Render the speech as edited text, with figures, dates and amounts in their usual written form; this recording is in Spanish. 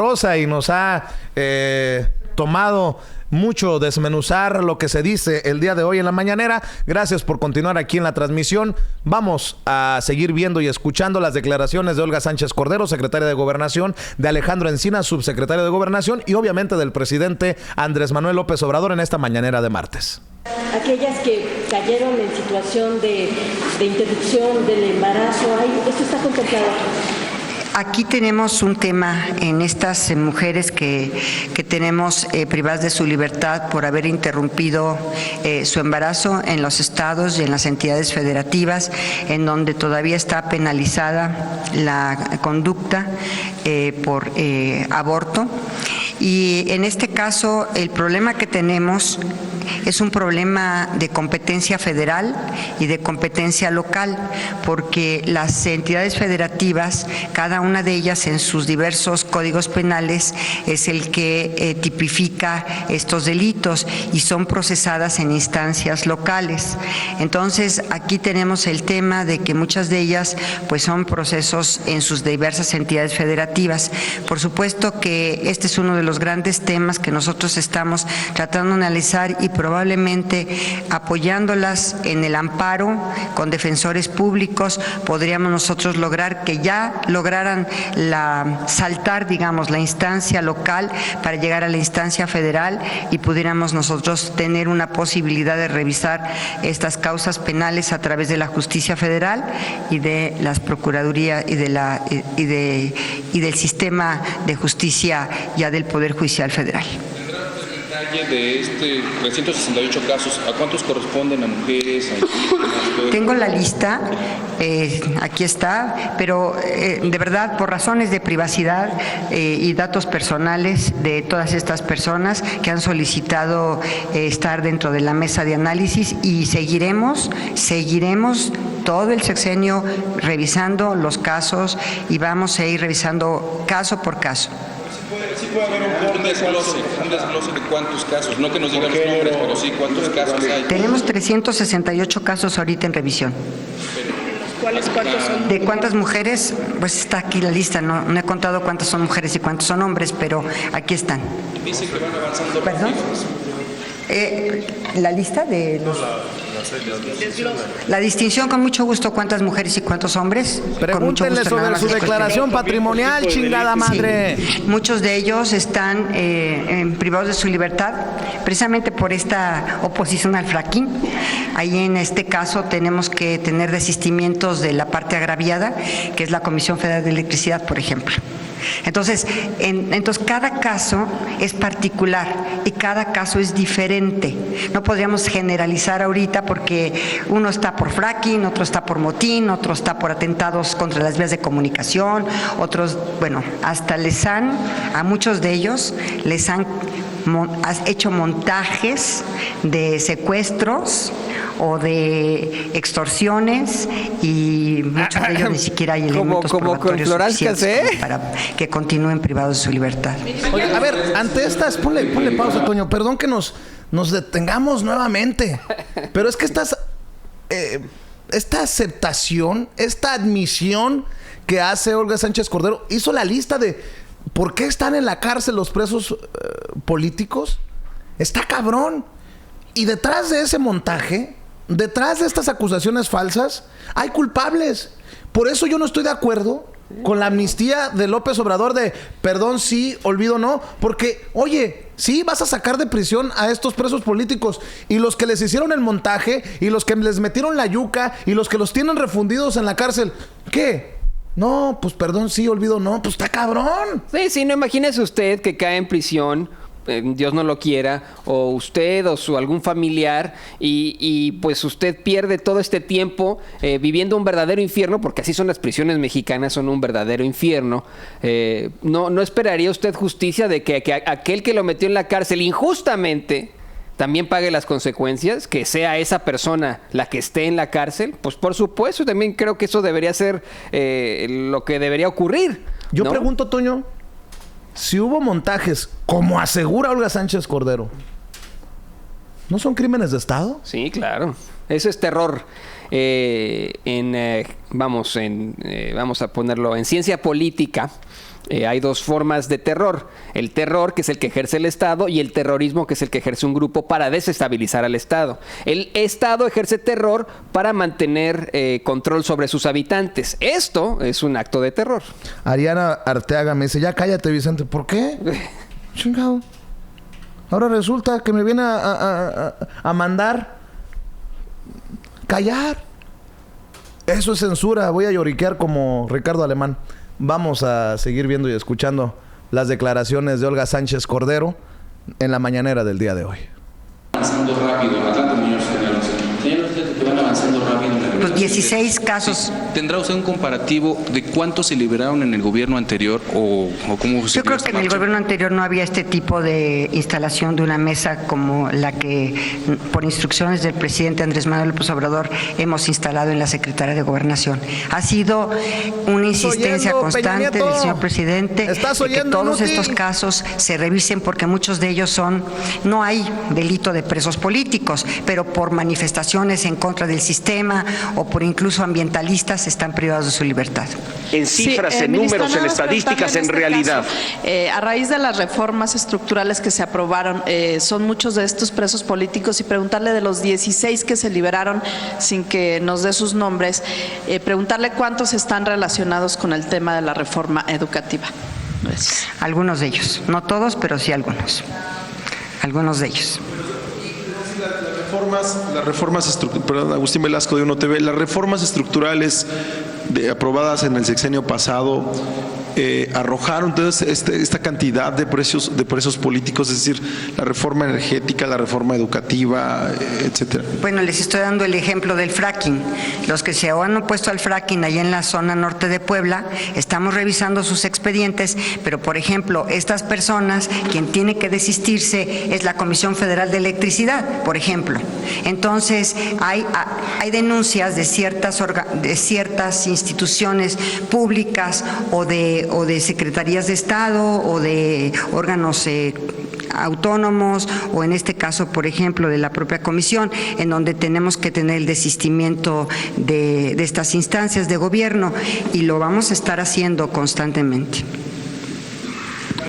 Rosa y nos ha tomado mucho desmenuzar lo que se dice el día de hoy en la mañanera. Gracias por continuar aquí en la transmisión. Vamos a seguir viendo y escuchando las declaraciones de Olga Sánchez Cordero, secretaria de Gobernación, de Alejandro Encinas, subsecretario de Gobernación, y obviamente del presidente Andrés Manuel López Obrador en esta mañanera de martes. Aquellas que cayeron en situación de interrupción del embarazo, ¿esto está contemplado aquí? Aquí tenemos un tema en estas mujeres que tenemos privadas de su libertad por haber interrumpido su embarazo en los estados y en las entidades federativas, en donde todavía está penalizada la conducta por aborto. Y en este caso, el problema que tenemos es un problema de competencia federal y de competencia local, porque las entidades federativas, cada una de ellas en sus diversos códigos penales, es el que tipifica estos delitos y son procesadas en instancias locales. Entonces, aquí tenemos el tema de que muchas de ellas pues son procesos en sus diversas entidades federativas. Por supuesto que este es uno de los grandes temas que nosotros estamos tratando de analizar y probablemente apoyándolas en el amparo con defensores públicos podríamos nosotros lograr que ya lograran saltar, digamos, la instancia local para llegar a la instancia federal y pudiéramos nosotros tener una posibilidad de revisar estas causas penales a través de la justicia federal y de las procuradurías y del sistema de justicia ya del Poder Judicial Federal. De 368 casos, ¿a cuántos corresponden? ¿A mujeres? ¿A indígenas? Tengo la lista, aquí está, pero de verdad, por razones de privacidad y datos personales de todas estas personas que han solicitado estar dentro de la mesa de análisis, y seguiremos todo el sexenio revisando los casos y vamos a ir revisando caso por caso. Sí puede haber un desglose de cuántos casos, no que nos digan los nombres, pero sí cuántos casos hay. Tenemos 368 casos ahorita en revisión. ¿Cuántos son? ¿De cuántas mujeres? Pues está aquí la lista, no he contado cuántas son mujeres y cuántos son hombres, pero aquí están. Dice que van avanzando. ¿Perdón? La lista de los... La distinción, con mucho gusto, ¿cuántas mujeres y cuántos hombres? Pregúntenle sobre su declaración patrimonial, chingada madre. Sí, muchos de ellos están privados de su libertad, precisamente por esta oposición al fracking. Ahí en este caso tenemos que tener desistimientos de la parte agraviada, que es la Comisión Federal de Electricidad, por ejemplo. Entonces, cada caso es particular y cada caso es diferente. No podríamos generalizar ahorita porque uno está por fracking, otro está por motín, otro está por atentados contra las vías de comunicación, otros, bueno, hasta a muchos de ellos les han hecho montajes de secuestros o de extorsiones y muchos de ellos ni siquiera hay elementos probatorios suficientes para que continúen privados de su libertad. Oye, a ver, ante estas, ponle pausa, Toño, perdón que nos detengamos nuevamente, pero es que esta aceptación, esta admisión que hace Olga Sánchez Cordero, hizo la lista de por qué están en la cárcel los presos políticos. Está cabrón. Y detrás de ese montaje, detrás de estas acusaciones falsas, hay culpables. Por eso yo no estoy de acuerdo con la amnistía de López Obrador de perdón sí, olvido no. Porque, oye, sí vas a sacar de prisión a estos presos políticos, y los que les hicieron el montaje, y los que les metieron la yuca, y los que los tienen refundidos en la cárcel, ¿qué? No, pues perdón sí, olvido no. Pues está cabrón. Sí, no, imagínese usted que cae en prisión, Dios no lo quiera, o usted o algún familiar, y pues usted pierde todo este tiempo viviendo un verdadero infierno, porque así son las prisiones mexicanas, son un verdadero infierno. ¿No esperaría usted justicia de que aquel que lo metió en la cárcel injustamente también pague las consecuencias, que sea esa persona la que esté en la cárcel? Pues por supuesto, también creo que eso debería ser lo que debería ocurrir, Yo ¿no? pregunto, Toño, si hubo montajes, como asegura Olga Sánchez Cordero, ¿no son crímenes de Estado? Sí, claro. Eso es terror. Vamos a ponerlo en ciencia política. hay dos formas de terror. El terror, que es el que ejerce el Estado, y el terrorismo, que es el que ejerce un grupo para desestabilizar al Estado. El Estado ejerce terror para mantener control sobre sus habitantes. Esto es un acto de terror. Ariana Arteaga me dice, ya cállate, Vicente. ¿Por qué? Chingado. Ahora resulta que me viene a mandar callar. Eso es censura. Voy a lloriquear como Ricardo Alemán. Vamos a seguir viendo y escuchando las declaraciones de Olga Sánchez Cordero en la mañanera del día de hoy. Avanzando rápido, Atlante Muñoz, señor, que van avanzando rápido en la Los 16 casos. Sí. ¿Tendrá usted un comparativo de cuántos se liberaron en el gobierno anterior o cómo se Yo creo que en el gobierno anterior no había este tipo de instalación de una mesa como la que, por instrucciones del presidente Andrés Manuel López Obrador, hemos instalado en la Secretaría de Gobernación. Ha sido una insistencia constante del señor presidente de que todos estos casos se revisen, porque muchos de ellos no hay delito de presos políticos, pero por manifestaciones en contra del sistema o por incluso ambientalistas están privados de su libertad. En cifras, en números, en estadísticas, en realidad. A raíz de las reformas estructurales que se aprobaron, son muchos de estos presos políticos, y preguntarle de los 16 que se liberaron sin que nos dé sus nombres, preguntarle cuántos están relacionados con el tema de la reforma educativa. Gracias. Algunos de ellos, no todos, pero sí algunos. Algunos de ellos. Las reformas estructurales, perdón, Agustín Velasco de Uno TV, las reformas estructurales aprobadas en el sexenio pasado arrojaron entonces esta cantidad de presos políticos, es decir, la reforma energética, la reforma educativa, etcétera. Bueno, les estoy dando el ejemplo del fracking. Los que se han opuesto al fracking allá en la zona norte de Puebla, estamos revisando sus expedientes, pero por ejemplo, estas personas, quien tiene que desistirse es la Comisión Federal de Electricidad, por ejemplo. Entonces, hay denuncias de ciertas instituciones públicas o de secretarías de Estado o de órganos autónomos, o en este caso, por ejemplo, de la propia comisión, en donde tenemos que tener el desistimiento de estas instancias de gobierno, y lo vamos a estar haciendo constantemente.